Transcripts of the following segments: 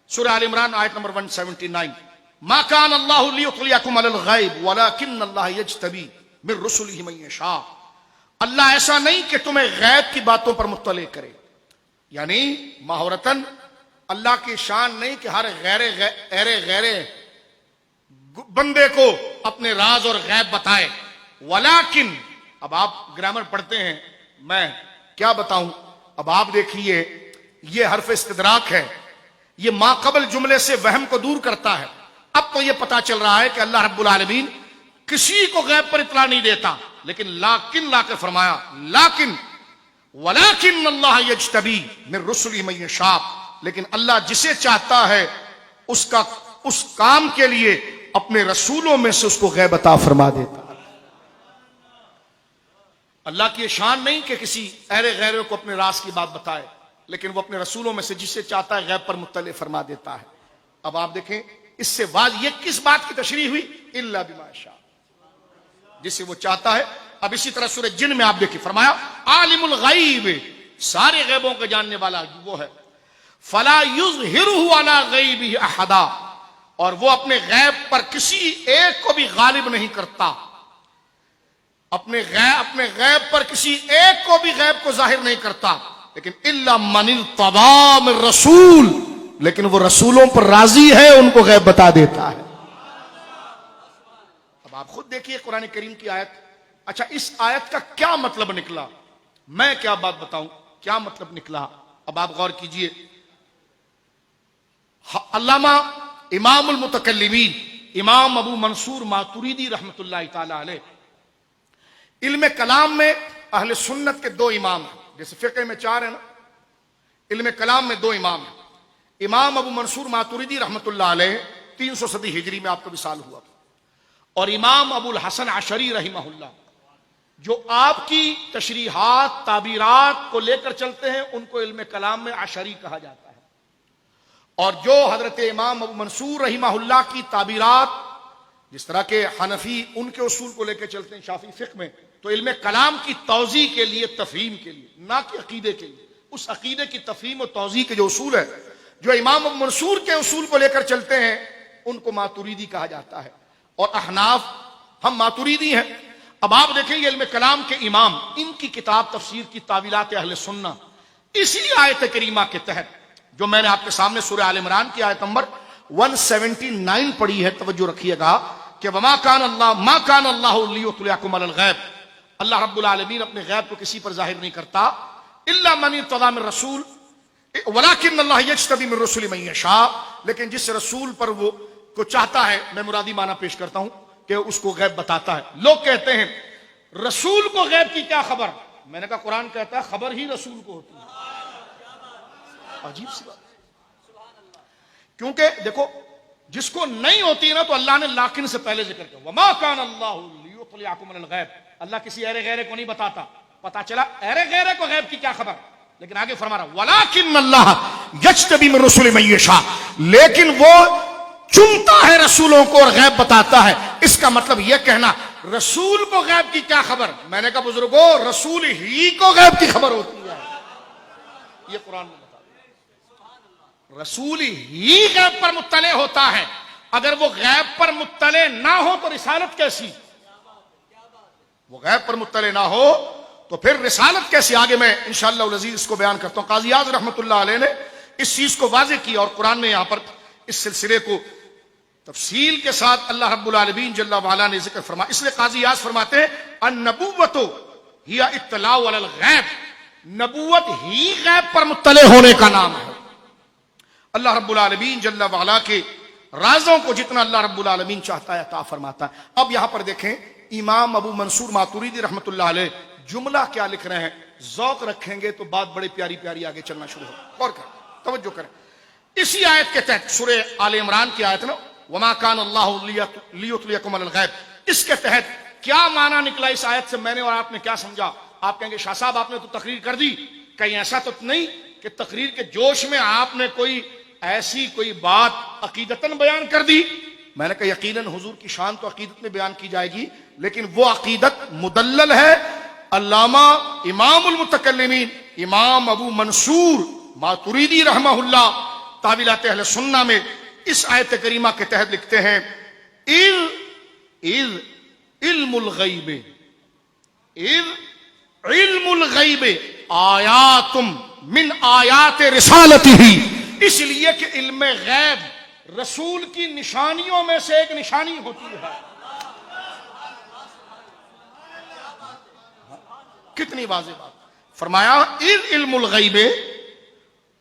سورہ آل عمران آیت نمبر 179، ما کان اللہ لیطلعکم علی الغیب ولکن اللہ یجتبی من رسلہ من یشاء، اللہ ایسا نہیں کہ تمہیں غیب کی باتوں پر مطلع کرے، یعنی مہورتن اللہ کی شان نہیں کہ ہر غیر بندے کو اپنے راز اور غیب بتائے، ولیکن اب آپ گرامر پڑھتے ہیں، میں کیا بتاؤں، اب آپ دیکھیے یہ حرف استدراک ہے، یہ ما قبل جملے سے وہم کو دور کرتا ہے۔ اب تو یہ پتا چل رہا ہے کہ اللہ رب العالمین کسی کو غیب پر اطلاع نہیں دیتا، لیکن لاکن لا کر فرمایا لیکن ولیکن اللہ یجتبی من رسلہ من یشاء، لیکن اللہ جسے چاہتا ہے اس کام کے لیے اپنے رسولوں میں سے اس کو غیب عطا فرما دیتا ہے۔ اللہ کی شان نہیں کہ کسی غیر کو اپنے راز کی بات بتائے، لیکن وہ اپنے رسولوں میں سے جسے چاہتا ہے غیب پر مطلع فرما دیتا ہے۔ اب آپ دیکھیں اس سے واضح یہ کس بات کی تشریح ہوئی، الا بما شاء، جسے وہ چاہتا ہے۔ اب اسی طرح سورہ جن میں آپ دیکھیں فرمایا عالم الغیب، سارے غیبوں کا جاننے والا وہ ہے، فلا یظہرہ علی غیبہ احدا، اور وہ اپنے غیب پر کسی ایک کو بھی غالب نہیں کرتا، اپنے غیب پر کسی ایک کو بھی غیب کو ظاہر نہیں کرتا، لیکن الا من ارتضی من رسول، لیکن وہ رسولوں پر راضی ہے ان کو غیب بتا دیتا ہے۔ اب آپ خود دیکھیے قرآن کریم کی آیت، اچھا اس آیت کا کیا مطلب نکلا، میں کیا بات بتاؤں کیا مطلب نکلا، اب آپ غور کیجئے۔ علامہ امام المتکلمین امام ابو منصور ماتریدی رحمت اللہ تعالی علیہ، علم کلام میں اہل سنت کے دو امام ہیں، جیسے فقہ میں 4 ہیں نا، علم کلام میں 2 امام ہیں۔ امام ابو منصور ماتریدی رحمت اللہ علیہ 300 صدی ہجری میں آپ کا وصال ہوا تھا، اور امام ابو الحسن عشری رحمہ اللہ جو آپ کی تشریحات تعبیرات کو لے کر چلتے ہیں ان کو علم کلام میں عشری کہا جاتا ہے، اور جو حضرت امام ابو منصور رحمہ اللہ کی تعبیرات جس طرح کے حنفی ان کے اصول کو لے کے چلتے ہیں شافعی فقہ میں، تو علم کلام کی توضیح کے لیے تفہیم کے لیے نہ کہ عقیدے کے لیے، اس عقیدے کی تفہیم و توضیح کے جو اصول ہے جو امام ابو منصور کے اصول کو لے کر چلتے ہیں ان کو ماتریدی کہا جاتا ہے، اور احناف ہم ماتریدی ہیں۔ اب آپ دیکھیں یہ علم کلام کے امام، ان کی کتاب تفسیر کی تاویلات اہل سنہ اسی آیت کریمہ کے تحت جو میں نے آپ کے سامنے سورہ آل عمران کی آیت نمبر 179 پڑھی ہے، توجہ رکھیے گا کہ ما کان اللہ لیطلعکم علی الغیب، اللہ رب العالمین اپنے غیب کو کسی پر ظاہر نہیں کرتا، الا من ارتضی من رسول ولکن اللہ یجتبی من رسلہ من یشاء، لیکن جس رسول پر وہ کو چاہتا ہے، میں مرادی معنی پیش کرتا ہوں کہ اس کو غیب بتاتا ہے۔ لوگ کہتے ہیں رسول کو غیب کی کیا خبر، میں نے کہا قرآن کہتا ہے خبر ہی رسول کو ہوتی ہے۔ عجیب سی بات، کیونکہ دیکھو جس کو نہیں ہوتی نا تو اللہ نے لاکن سے پہلے ذکر کیا، وما کان اللہ لیطلعکم علی الغیب، اللہ کسی غیرے کو نہیں بتاتا، پتا چلا غیرے کو غیب کی کیا خبر، لیکن آگے فرما رہا ولکن اللہ یجتبی من رسلہ من یشاء، لیکن وہ چنتا ہے رسولوں کو اور غیب بتاتا ہے۔ اس کا مطلب یہ کہنا رسول کو غیب کی کیا خبر، میں نے کہا بزرگوں رسول ہی کو غیب کی خبر ہوتی ہے، یہ قرآن میں بتا دیا، رسول ہی غیب پر مطلع ہوتا ہے، اگر وہ غیب پر مطلع نہ ہو تو رسالت کیسی، وہ غیب پر مطلع نہ ہو تو پھر رسالت کیسی، آگے میں انشاءاللہ العزیز اس کو بیان کرتا ہوں۔ قاضی اعظم رحمۃ اللہ علیہ نے اس چیز کو واضح کیا، اور قرآن میں یہاں پر اس سلسلے کو تفصیل کے ساتھ اللہ رب العالمین جل وعلا نے ذکر فرمایا، اس لیے قاضی اعظم فرماتے ہیں النبوۃ ہی اطلاع علی الغیب، نبوت ہی غیب پر مطلع ہونے کا نام ہے۔ اللہ رب العالمین جل وعلا کے رازوں کو جتنا اللہ رب العالمین چاہتا ہے عطا فرماتا ہے۔ اب یہاں پر دیکھیں امام ابو منصور ماتریدی رحمت اللہ علیہ جملہ کیا لکھ رہے ہیں، ذوق رکھیں گے تو بات بڑی پیاری پیاری آگے چلنا شروع ہو، غور کریں توجہ کریں۔ اسی آیت کے تحت سورہ آل عمران کی آیت نا وما کان اللہ لیطلعکم علی الغیب، اس کے تحت کیا معنی نکلا اس آیت سے، میں نے اور آپ نے کیا سمجھا؟ آپ کہیں گے شاہ صاحب آپ نے تو تقریر کر دی، کہیں ایسا تو نہیں کہ تقریر کے جوش میں آپ نے کوئی ایسی کوئی بات عقیدتاً بیان کر دی؟ میں نے کہا یقیناً حضور کی شان تو عقیدت میں بیان کی جائے گی، لیکن وہ عقیدت مدلل ہے۔ علامہ امام المتکلمین امام ابو منصور ماتریدی رحمہ اللہ تعویلات اہل سنہ میں اس آیت کریمہ کے تحت لکھتے ہیں اذ علم الغیب، اذ علم الغیب آیات من آیات رسالتہ، اس لیے کہ علم غیب رسول کی نشانیوں میں سے ایک نشانی ہوتی ہے. کتنی واضح بات. فرمایا اذ علم الغیب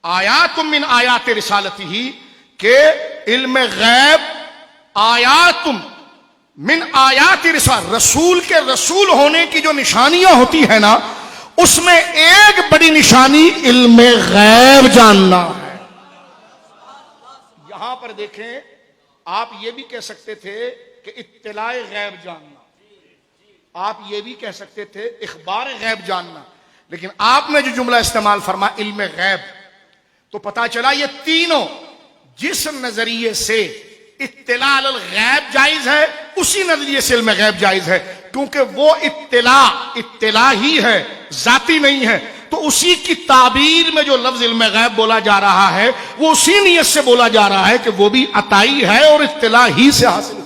آیات من آیات رسالتہ، کہ علم غیب آیات من آیات رسول کے رسول ہونے کی جو نشانیاں ہوتی ہیں نا، اس میں ایک بڑی نشانی علم غیب جاننا ہے. یہاں پر دیکھیں، آپ یہ بھی کہہ سکتے تھے کہ اطلاع غیب جاننا، آپ یہ بھی کہہ سکتے تھے اخبار غیب جاننا، لیکن آپ نے جو جملہ استعمال فرمایا علم غیب، تو پتا چلا یہ تینوں جس نظریے سے اطلاع الغیب جائز ہے، اسی نظریے سے علم غیب جائز ہے، کیونکہ وہ اطلاع ہی ہے، ذاتی نہیں ہے. تو اسی کی تعبیر میں جو لفظ علم غیب بولا جا رہا ہے، وہ اسی نیت سے بولا جا رہا ہے کہ وہ بھی عطائی ہے اور اطلاع ہی سے حاصل